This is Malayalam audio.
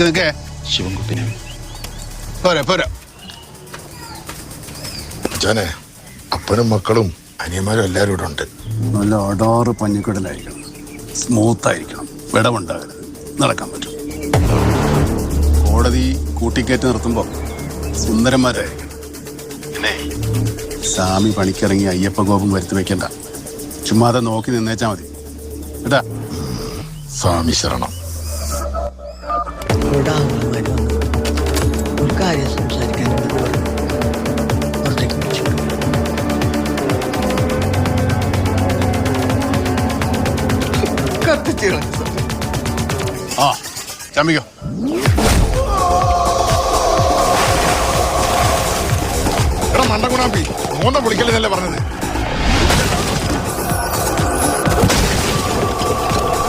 നിൽക്കേ ശിവൻകുട്ടിനെ പോരാ പോരാ. അച്ഛനെ അപ്പനും മക്കളും അനിയന്മാരും എല്ലാവരും ഇവിടെ ഉണ്ട്. നല്ല അടാറ് പഞ്ഞിക്കടലായിരിക്കണം, സ്മൂത്തായിരിക്കണം, വിടവുണ്ടാകരുത്, നടക്കാൻ പറ്റും. കോടതി കൂട്ടിക്കയറ്റി നിർത്തുമ്പോൾ സുന്ദരന്മാരായിരിക്കണം. പിന്നെ സ്വാമി പണിക്കിറങ്ങി അയ്യപ്പ കോപം വരുത്തി വെക്കണ്ട, ചുമ്മാതെ നോക്കി നിന്നേച്ചാ മതി കേട്ടാ. സ്വാമി ശരണം. ഒരു കാര്യം സംസാരിക്കാൻ പുറത്തേക്ക് വിളിച്ചു. ആ ചമ്മിക്കോ. എടാ മണ്ടകുണാമ്പി, മോന്ന വിളിക്കലെന്നല്ലേ പറഞ്ഞത്?